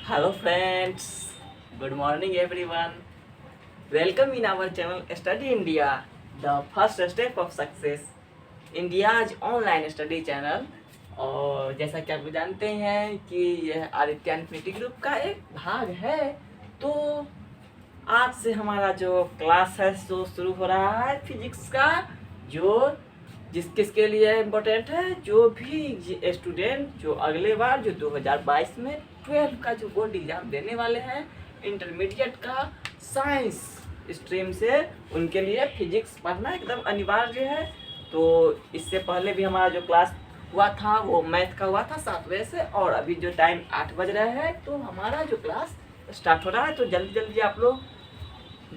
Hello friends, good morning everyone. Welcome in our channel Study India, the first step of success. India's online study channel. और जैसा कि आप जानते हैं कि यह आदित्य इन्फिनिटी ग्रुप का एक भाग है, तो आज से हमारा जो क्लास है सो शुरू हो रहा है फिजिक्स का, जो जिस किसके लिए इम्पोर्टेंट है, जो भी स्टूडेंट जो अगले बार जो 2022 में 12 का जो बोर्ड एग्जाम देने वाले हैं इंटरमीडिएट का साइंस स्ट्रीम से, उनके लिए फिजिक्स पढ़ना एकदम अनिवार्य है। तो इससे पहले भी हमारा जो क्लास हुआ था वो मैथ का हुआ था 7 बजे से, और अभी जो टाइम 8 बज रहा है, तो हमारा जो क्लास स्टार्ट हो रहा है। तो जल्दी जल्दी आप लोग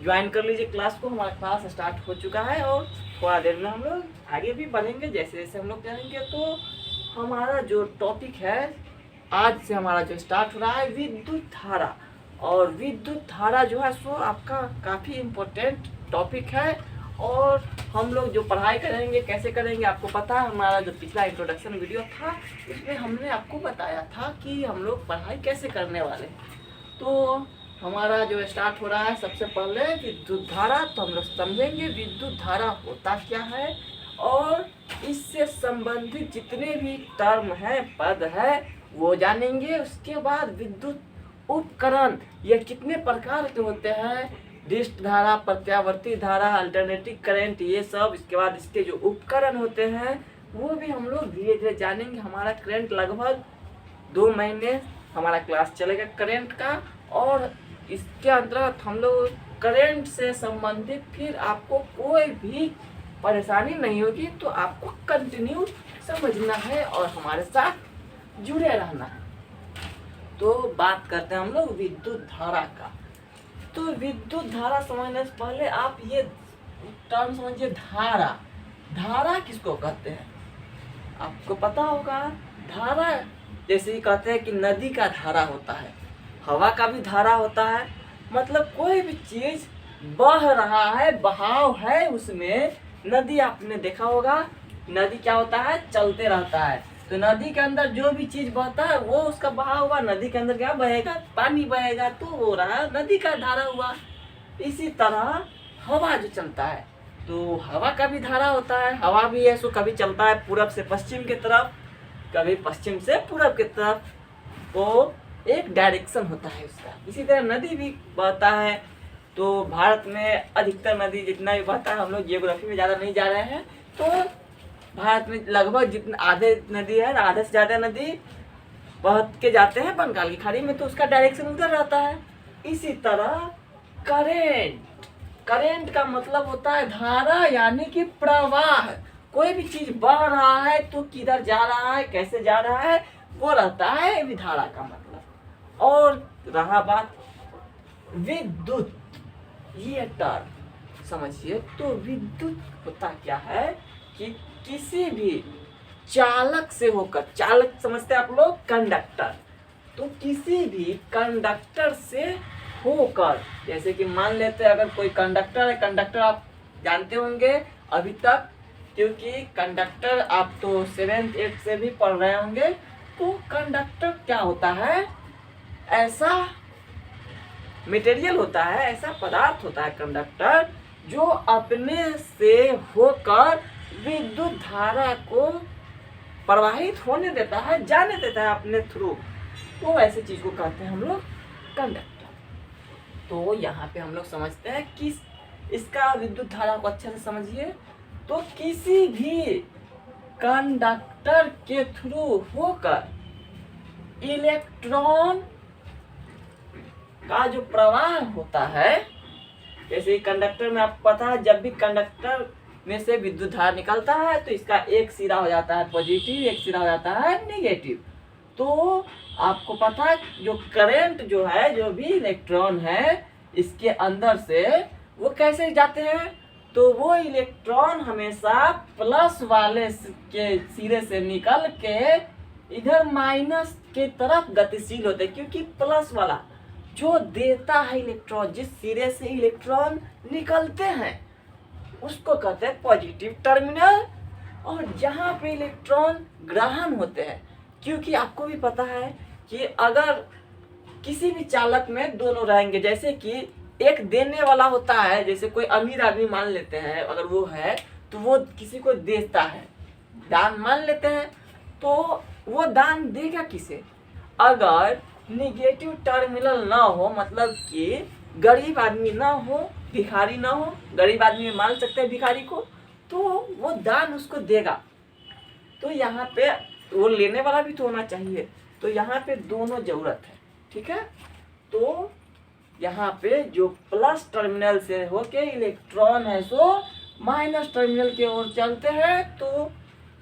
ज्वाइन कर लीजिए क्लास को। हमारा क्लास स्टार्ट हो चुका है और थोड़ा देर में हम लोग आगे भी बढ़ेंगे जैसे जैसे हम लोग करेंगे। तो हमारा जो टॉपिक है आज से हमारा जो स्टार्ट हो रहा है विद्युत धारा, और विद्युत धारा जो है सो आपका काफ़ी इम्पोर्टेंट टॉपिक है। और हम लोग जो पढ़ाई करेंगे कैसे करेंगे आपको पता है, हमारा जो पिछला इंट्रोडक्शन वीडियो था उसमें हमने आपको बताया था कि हम लोग पढ़ाई कैसे करने वाले हैं। तो हमारा जो स्टार्ट हो रहा है सबसे पहले विद्युत धारा, तो हम लोग समझेंगे विद्युत धारा होता क्या है, और इससे संबंधित जितने भी टर्म है, पद है, वो जानेंगे। उसके बाद विद्युत उपकरण ये कितने प्रकार के होते हैं, डिस्ट धारा, प्रत्यावर्ती धारा, अल्टरनेटिंग करंट, ये सब। इसके बाद इसके जो उपकरण होते हैं वो भी हम लोग धीरे धीरे जानेंगे। हमारा करंट लगभग 2 महीने हमारा क्लास चलेगा करंट का, और इसके अंतर्गत हम लोग करंट से संबंधित फिर आपको कोई भी परेशानी नहीं होगी। तो आपको कंटिन्यू समझना है और हमारे साथ जुड़े रहना है। तो बात करते हैं हम लोग विद्युत धारा का। तो विद्युत धारा समझने से पहले आप ये टर्म समझिए, धारा। धारा किसको कहते हैं आपको पता होगा। धारा जैसे ही कहते हैं कि नदी का धारा होता है, हवा का भी धारा होता है, मतलब कोई भी चीज बह रहा है, बहाव है उसमें। नदी आपने देखा होगा, नदी क्या होता है, चलते रहता है। तो नदी के अंदर जो भी चीज बहता है वो उसका बहाव हुआ, नदी के अंदर क्या बहेगा, पानी बहेगा, तो हो रहा नदी का धारा हुआ। इसी तरह हवा जो चलता है, तो हवा का भी धारा होता है। हवा भी है सो कभी चलता है पूरब से पश्चिम की तरफ, कभी पश्चिम से पूरब की तरफ, तो एक डायरेक्शन होता है उसका। इसी तरह नदी भी बहता है। तो भारत में अधिकतर नदी जितना भी बहता है, हम लोग जियोग्राफी में ज़्यादा नहीं जा रहे हैं, तो भारत में लगभग जितने आधे नदी है, आधे से ज़्यादा नदी बह के जाते हैं बंगाल की खाड़ी में, तो उसका डायरेक्शन उधर रहता है। इसी तरह करेंट, करेंट का मतलब होता है धारा, यानी कि प्रवाह। कोई भी चीज बह रहा है तो किधर जा रहा है, कैसे जा रहा है, वो रहता है विधारा का मतलब। और रहा बात विद्युत, ये टर्म समझिए। तो विद्युत होता क्या है कि किसी भी चालक से होकर, चालक समझते हैं आप लोग, कंडक्टर, तो किसी भी कंडक्टर से होकर, जैसे कि मान लेते हैं अगर कोई कंडक्टर है, कंडक्टर आप जानते होंगे अभी तक, क्योंकि कंडक्टर आप तो 7th 8th से भी पढ़ रहे होंगे। तो कंडक्टर क्या होता है, ऐसा मटेरियल होता है, ऐसा पदार्थ होता है कंडक्टर, जो अपने से होकर विद्युत धारा को प्रवाहित होने देता है, जाने देता है अपने थ्रू। तो ऐसे चीज को कहते हैं हम लोग कंडक्टर। तो यहाँ पे हम लोग समझते हैं कि इसका विद्युत धारा को अच्छे से समझिए। तो किसी भी कंडक्टर के थ्रू होकर इलेक्ट्रॉन का जो प्रवाह होता है, जैसे कंडक्टर में आपको पता है जब भी कंडक्टर में से विद्युत धारा निकलता है तो इसका एक सिरा हो जाता है पॉजिटिव, एक सिरा हो जाता है नेगेटिव। तो आपको पता है जो करंट जो है, जो भी इलेक्ट्रॉन है इसके अंदर से वो कैसे जाते हैं, तो वो इलेक्ट्रॉन हमेशा प्लस वाले के सिरे से निकल के इधर माइनस के तरफ गतिशील होते हैं, क्योंकि प्लस वाला जो देता है इलेक्ट्रॉन, जिस सिरे से इलेक्ट्रॉन निकलते हैं उसको कहते हैं पॉजिटिव टर्मिनल। और जहाँ पे इलेक्ट्रॉन ग्रहण होते हैं, क्योंकि आपको भी पता है कि अगर किसी भी चालक में दोनों रहेंगे। जैसे कि एक देने वाला होता है, जैसे कोई अमीर आदमी मान लेते हैं, अगर वो है तो वो किसी को देता है, दान मान लेते हैं, तो वो दान देगा किसे? अगर निगेटिव टर्मिनल ना हो, मतलब कि गरीब आदमी ना हो, भिखारी ना हो, गरीब आदमी मान सकते हैं भिखारी को, तो वो दान उसको देगा। तो यहाँ पे वो लेने वाला भी तो होना चाहिए, तो यहाँ पे दोनों जरूरत है, ठीक है। तो यहाँ पे जो प्लस टर्मिनल से होके इलेक्ट्रॉन है सो माइनस टर्मिनल की ओर चलते हैं, तो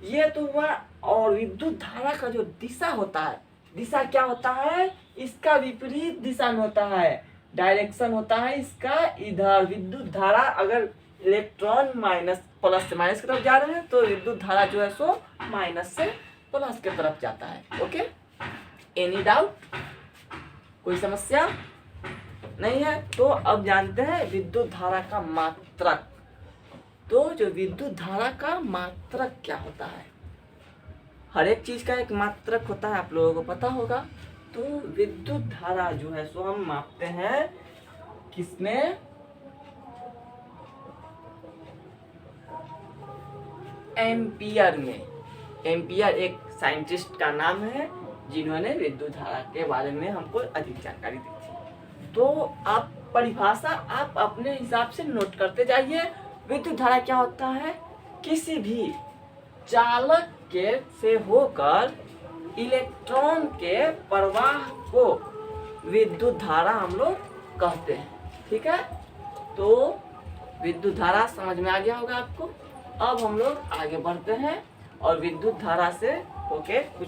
ये तो हुआ। और विद्युत धारा का जो दिशा होता है, दिशा क्या होता है? इसका विपरीत दिशा में होता है, डायरेक्शन होता है इसका इधर। विद्युत धारा अगर इलेक्ट्रॉन माइनस प्लस से माइनस की तरफ जा रहे हैं, तो विद्युत धारा जो है सो माइनस से प्लस की तरफ जाता है। Okay, any doubt? कोई समस्या नहीं है? तो अब जानते हैं विद्युत धारा का मात्रक। तो जो विद्युत धारा का मात्रक क्या होता है? हर एक चीज का एक मात्रक होता है, आप लोगों को पता होगा। तो विद्युत धारा जो है सो हम मापते हैं किसमें? एम्पियर में। एम्पियर एक साइंटिस्ट का नाम है जिन्होंने विद्युत धारा के बारे में हमको अधिक जानकारी दी थी। तो आप परिभाषा आप अपने हिसाब से नोट करते जाइए। विद्युत धारा क्या होता है? किसी भी चालक के से होकर इलेक्ट्रॉन के प्रवाह को विद्युत धारा हम लोग कहते हैं, ठीक है। तो विद्युत धारा समझ में आ गया होगा आपको। अब हम लोग आगे बढ़ते हैं और विद्युत धारा से होके कुछ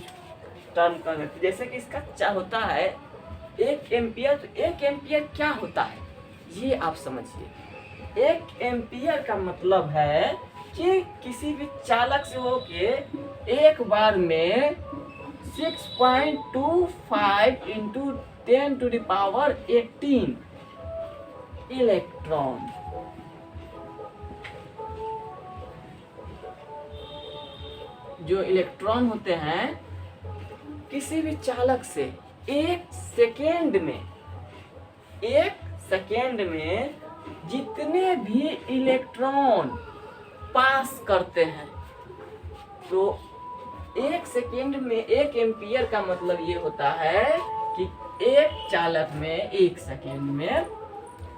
टर्म कर लेते हैं। जैसे कि इसका क्या होता है 1 एम्पियर। तो 1 एम्पियर क्या होता है ये आप समझिए। 1 एम्पियर का मतलब है कि किसी भी चालक से होके एक बार में 6.25 इंटू 10⁻18 इलेक्ट्रॉन, जो इलेक्ट्रॉन होते हैं किसी भी चालक से एक सेकेंड में जितने भी इलेक्ट्रॉन पास करते हैं, तो 1 सेकेंड में 1 एम्पियर का मतलब ये होता है कि एक चालक में 1 सेकेंड में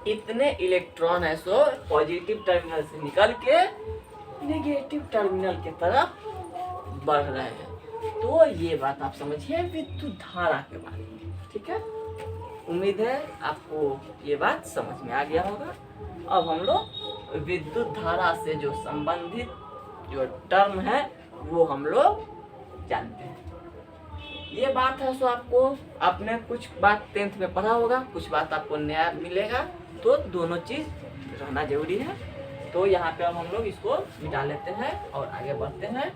इतने इलेक्ट्रॉन है सो पॉजिटिव टर्मिनल से निकल के नेगेटिव टर्मिनल की तरफ बढ़ रहे हैं। तो ये बात आप समझिए विद्युत धारा के बारे में, ठीक है। उम्मीद है आपको ये बात समझ में आ गया होगा। अब हम लोग विद्युत धारा से जो संबंधित जो टर्म है वो हम लोग जानते हैं। ये बात है सो आपको आपने कुछ बात 10th में पढ़ा होगा, कुछ बात आपको नया मिलेगा, तो दोनों चीज रहना जरूरी है। तो यहाँ पे अब हम लोग इसको मिटा लेते हैं और आगे बढ़ते हैं।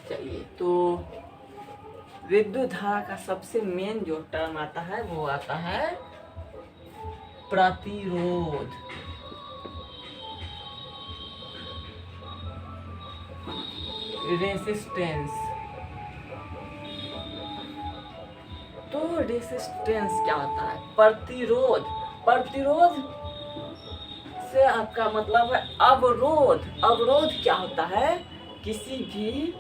चलिए, तो विद्युत धारा का सबसे मेन जो टर्म आता है वो आता है प्रतिरोध। रेसिस्टेंस। तो रेसिस्टेंस क्या होता है? प्रतिरोध। प्रतिरोध से आपका मतलब है अवरोध। अवरोध क्या होता है? किसी भी,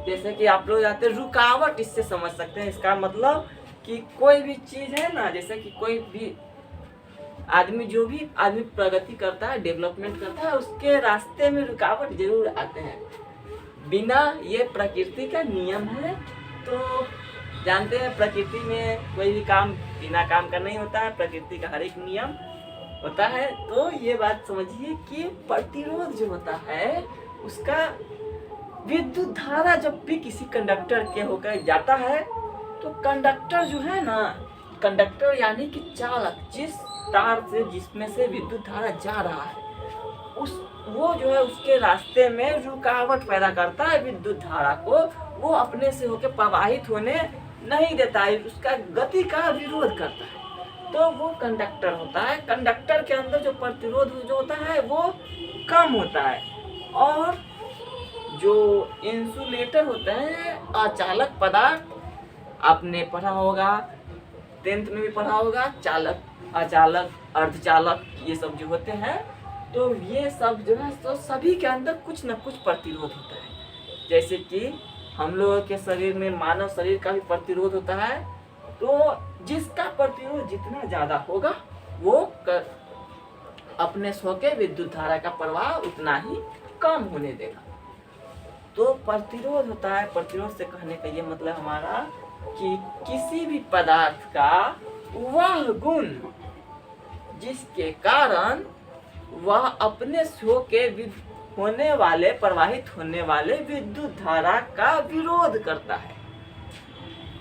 जैसे कि आप लोग जाते हैं रुकावट, इससे समझ सकते हैं। इसका मतलब कि कोई भी चीज है ना, जैसे कि कोई भी आदमी, जो भी आदमी प्रगति करता है, डेवलपमेंट करता है, उसके रास्ते में रुकावट जरूर आते हैं। बिना, ये प्रकृति का नियम है। तो जानते हैं प्रकृति में कोई भी काम बिना काम का नहीं होता है, प्रकृति का हर एक नियम होता है। तो ये बात समझिए कि प्रतिरोध जो होता है उसका, विद्युत धारा जब भी किसी कंडक्टर के होकर जाता है, तो कंडक्टर जो है ना, कंडक्टर यानी कि चालक, जिस तार से जिसमें से विद्युत धारा जा रहा है, वो जो है उसके रास्ते में रुकावट पैदा करता है। विद्युत धारा को वो अपने से होकर प्रवाहित होने नहीं देता है, उसका गति का विरोध करता है। तो वो कंडक्टर होता है। कंडक्टर के अंदर जो प्रतिरोध जो होता है वो कम होता है। और जो इंसुलेटर होते हैं अचालक पदार्थ, आपने पढ़ा होगा 10th में भी पढ़ा होगा, चालक, अचालक, अर्धचालक, ये सब जो होते हैं, तो ये सब जो है तो सभी के अंदर कुछ न कुछ प्रतिरोध होता है। जैसे कि हम लोगों के शरीर में, मानव शरीर का भी प्रतिरोध होता है, तो जिसका प्रतिरोध जितना ज़्यादा होगा वो अपने स्व के विद्युत धारा का प्रवाह उतना ही कम होने देगा। तो प्रतिरोध होता है। प्रतिरोध से कहने का ये मतलब हमारा कि किसी भी पदार्थ का वह गुण जिसके कारण वह अपने स्व के होने वाले, प्रवाहित होने वाले विद्युत धारा का विरोध करता है,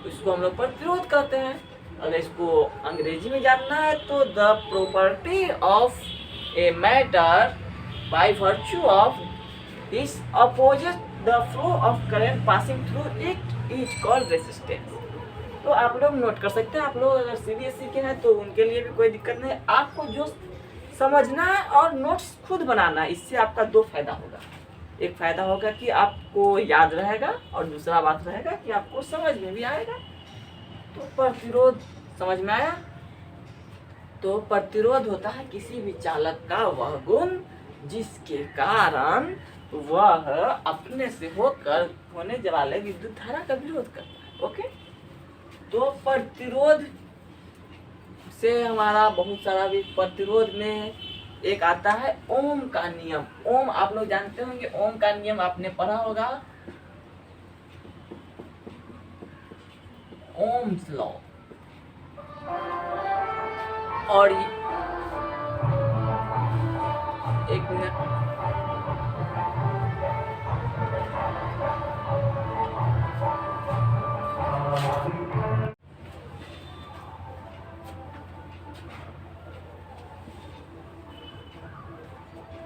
इसको हम लोग प्रतिरोध कहते हैं। अगर इसको अंग्रेजी में जानना है तो the property of a matter by virtue of this opposes the flow of current passing through it is called resistance. तो आप लोग नोट कर सकते हैं। आप लोग अगर CBSE के हैं तो उनके लिए भी कोई दिक्कत नहीं। आपको जो समझना है और नोट्स खुद बनाना है, इससे आपका दो फायदा होगा। एक फायदा होगा कि आपको याद रहेगा और दूसरा बात रहेगा कि आपको समझ में भी आएगा। तो प्रतिरोध समझ में आया। तो प्रतिरोध होता है किसी भी चालक का वह गुण जिसके कारण वह अपने से होकर होने वाले विद्युत धारा का विरोध करता है। ओके, तो प्रतिरोध से हमारा बहुत सारा भी, प्रतिरोध में एक आता है ओम का नियम। ओम आप लोग जानते होंगे, ओम का नियम आपने पढ़ा होगा, ओम्स लॉ। और एक मिनट,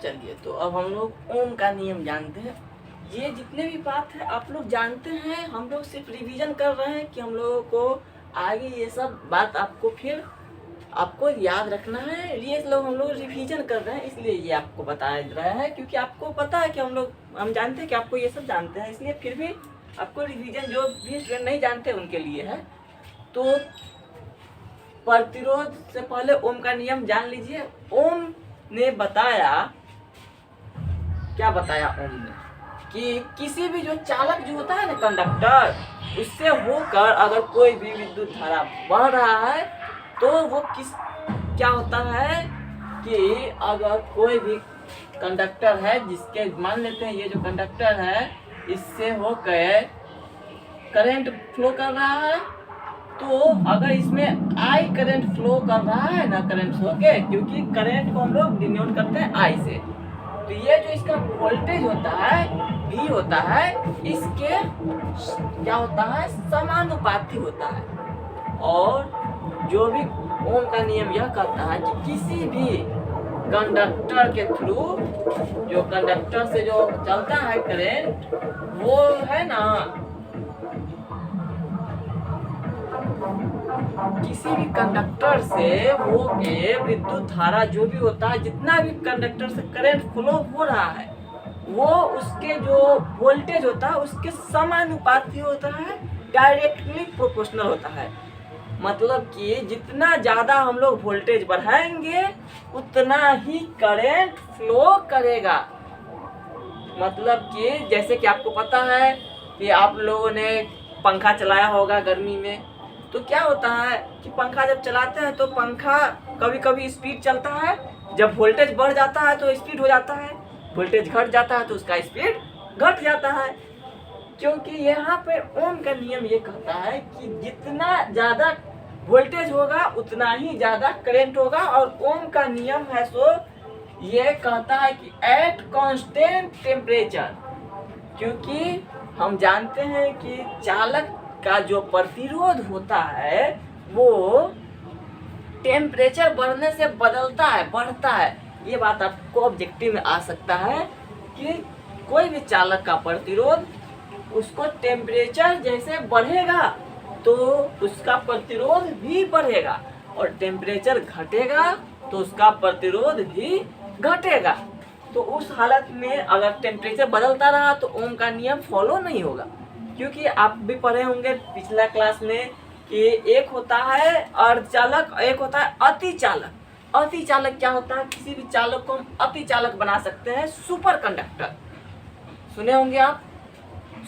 चलिए, तो अब हम लोग ओम का नियम जानते हैं। ये जितने भी बात है आप लोग जानते हैं, हम लोग सिर्फ रिवीजन कर रहे हैं कि हम लोगों को आगे ये सब बात आपको फिर आपको याद रखना है। ये लोग हम लोग रिवीजन कर रहे हैं, इसलिए ये आपको बता रहे हैं, क्योंकि आपको पता है कि हम जानते हैं कि आपको ये सब जानते हैं, इसलिए फिर भी आपको रिवीजन, जो भी स्टूडेंट नहीं जानते उनके लिए है। तो प्रतिरोध से पहले ओम का नियम जान लीजिए। ओम ने बताया, क्या बताया ओम ने, कि किसी भी जो चालक जो होता है ना, कंडक्टर, उससे होकर अगर कोई भी विद्युत धारा बह रहा है तो वो क्या होता है कि अगर कोई भी कंडक्टर है जिसके, मान लेते हैं ये जो कंडक्टर है इससे होकर करंट फ्लो कर रहा है, तो अगर इसमें आई करंट फ्लो कर रहा है ना, करंट फ्लो के, क्योंकि करंट को हम लोग डिनोट करते हैं आई से, तो ये जो इसका वोल्टेज होता है V होता है, इसके क्या होता है, समानुपाती होता है। और जो भी ओम का नियम यह कहता है कि किसी भी कंडक्टर के थ्रू, जो कंडक्टर से जो चलता है करंट, वो है ना, किसी भी कंडक्टर से होके विद्युत धारा जो भी होता है, जितना भी कंडक्टर से करंट फ्लो हो रहा है, वो उसके जो वोल्टेज होता है उसके समानुपाती होता है, डायरेक्टली प्रोपोर्शनल होता है। मतलब कि जितना ज़्यादा हम लोग वोल्टेज बढ़ाएंगे उतना ही करंट फ्लो करेगा। मतलब कि जैसे कि आपको पता है कि आप लोगों ने पंखा चलाया होगा गर्मी में, तो क्या होता है कि पंखा जब चलाते हैं तो पंखा कभी कभी स्पीड चलता है, जब वोल्टेज बढ़ जाता है तो स्पीड हो जाता है, वोल्टेज घट जाता है तो उसका स्पीड घट जाता है। क्योंकि यहाँ पे ओम का नियम ये कहता है कि जितना ज़्यादा वोल्टेज होगा उतना ही ज़्यादा करंट होगा। और ओम का नियम है सो ये कहता है कि एट कांस्टेंट टेम्परेचर, क्योंकि हम जानते हैं कि चालक का जो प्रतिरोध होता है वो टेम्परेचर बढ़ने से बदलता है, बढ़ता है। ये बात आपको ऑब्जेक्टिव में आ सकता है कि कोई भी चालक का प्रतिरोध, उसको टेम्परेचर जैसे बढ़ेगा तो उसका प्रतिरोध भी बढ़ेगा, और टेम्परेचर घटेगा तो उसका प्रतिरोध भी घटेगा। तो उस हालत में अगर टेम्परेचर बदलता रहा तो ओम का नियम फॉलो नहीं होगा। क्योंकि आप भी पढ़े होंगे पिछला क्लास में कि एक होता है अर्धचालक, एक होता है अतिचालक। अतिचालक क्या होता है? किसी भी चालक को हम अतिचालक बना सकते हैं, सुपर कंडक्टर सुने होंगे आप।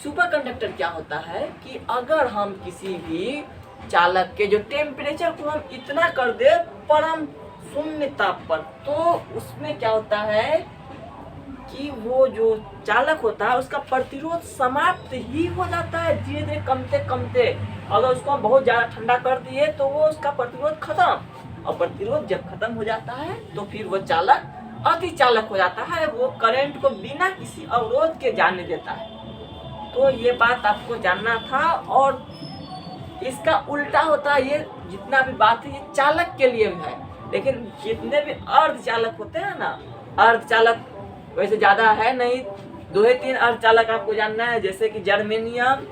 सुपर कंडक्टर क्या होता है कि अगर हम किसी भी चालक के जो टेम्परेचर को हम इतना कर दे परम शून्य ताप पर, तो उसमें क्या होता है कि वो जो चालक होता है उसका प्रतिरोध समाप्त ही हो जाता है, धीरे धीरे कमते कमते। अगर उसको हम बहुत ज़्यादा ठंडा कर दिए तो वो उसका प्रतिरोध खत्म, और प्रतिरोध जब खत्म हो जाता है तो फिर वो चालक अति चालक हो जाता है, वो करंट को बिना किसी अवरोध के जाने देता है। तो ये बात आपको जानना था। और इसका उल्टा होता है, ये जितना भी बात है ये चालक के लिए भी है, लेकिन जितने भी अर्धचालक होते हैं ना, अर्धचालक वैसे ज़्यादा है नहीं, 2 या 3 अर्धचालक आपको जानना है, जैसे कि जर्मेनियम,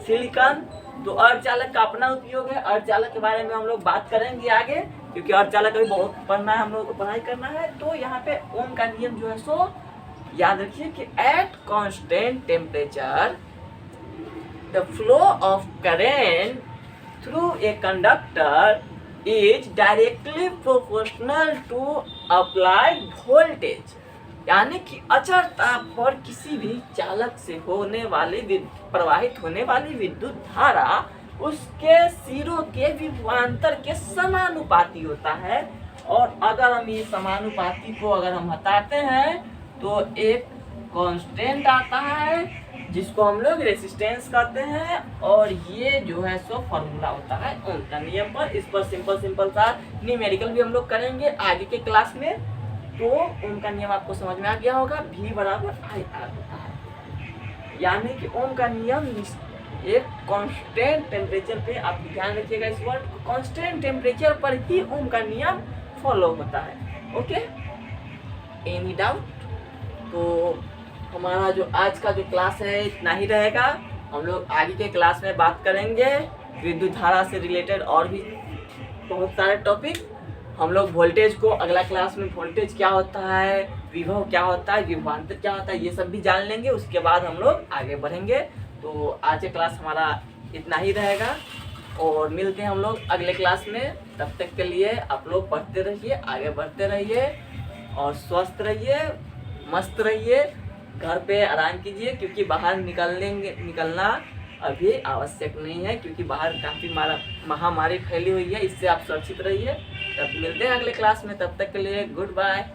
सिलिकॉन। तो अर्धचालक का अपना उपयोग है, अर्धचालक के बारे में हम लोग बात करेंगे आगे, क्योंकि अर्धचालक अभी बहुत पढ़ना है, हम लोग को पढ़ाई करना है। तो यहाँ पे ओम का नियम जो है सो याद रखिए कि at constant temperature the flow of current through a conductor is directly proportional to applied voltage. यानी कि अचर ताप पर किसी भी चालक से होने वाली प्रवाहित होने वाली विद्युत धारा उसके सिरों के विभवांतर के समानुपाती होता है। और अगर हम ये समानुपाती को अगर हम हटाते हैं तो एक कांस्टेंट आता है जिसको हम लोग रेसिस्टेंस कहते हैं। और ये जो है सो फॉर्मूला होता है ओम का नियम पर। इस पर सिंपल सा न्यूमेरिकल भी हम लोग करेंगे आगे के क्लास में। तो ओम का नियम आपको समझ में आ गया होगा, V बराबर IR होता है। यानी कि ओम का नियम एक कांस्टेंट टेम्परेचर पे, आप ध्यान रखिएगा इस वर्ड, कांस्टेंट टेम्परेचर पर ही ओम का नियम फॉलो होता है। Okay, any doubt? तो हमारा जो आज का जो क्लास है इतना ही रहेगा। हम लोग आगे के क्लास में बात करेंगे विद्युत धारा से रिलेटेड और भी बहुत सारे टॉपिक। हम लोग वोल्टेज को अगला क्लास में, वोल्टेज क्या होता है, विभव क्या होता है, विभवांतर क्या होता है, ये सब भी जान लेंगे। उसके बाद हम लोग आगे बढ़ेंगे। तो आज का क्लास हमारा इतना ही रहेगा और मिलते हैं हम लोग अगले क्लास में। तब तक के लिए आप लोग पढ़ते रहिए, आगे बढ़ते रहिए और स्वस्थ रहिए, मस्त रहिए। घर पे आराम कीजिए, क्योंकि बाहर निकलना अभी आवश्यक नहीं है, क्योंकि बाहर काफ़ी महामारी फैली हुई है। इससे आप सुरक्षित रहिए। तब मिलते हैं अगले क्लास में, तब तक के लिए गुड बाय।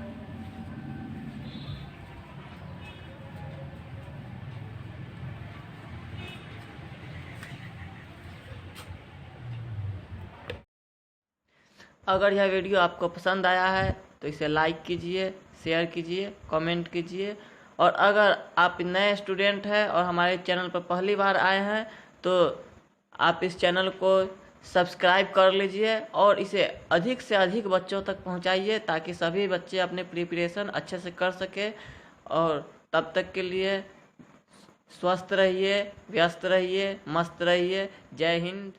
अगर यह वीडियो आपको पसंद आया है तो इसे लाइक कीजिए, शेयर कीजिए, कमेंट कीजिए। और अगर आप नए स्टूडेंट हैं और हमारे चैनल पर पहली बार आए हैं तो आप इस चैनल को सब्सक्राइब कर लीजिए और इसे अधिक से अधिक बच्चों तक पहुंचाइए, ताकि सभी बच्चे अपने प्रिपरेशन अच्छे से कर सके। और तब तक के लिए स्वस्थ रहिए, व्यस्त रहिए, मस्त रहिए। जय हिंद।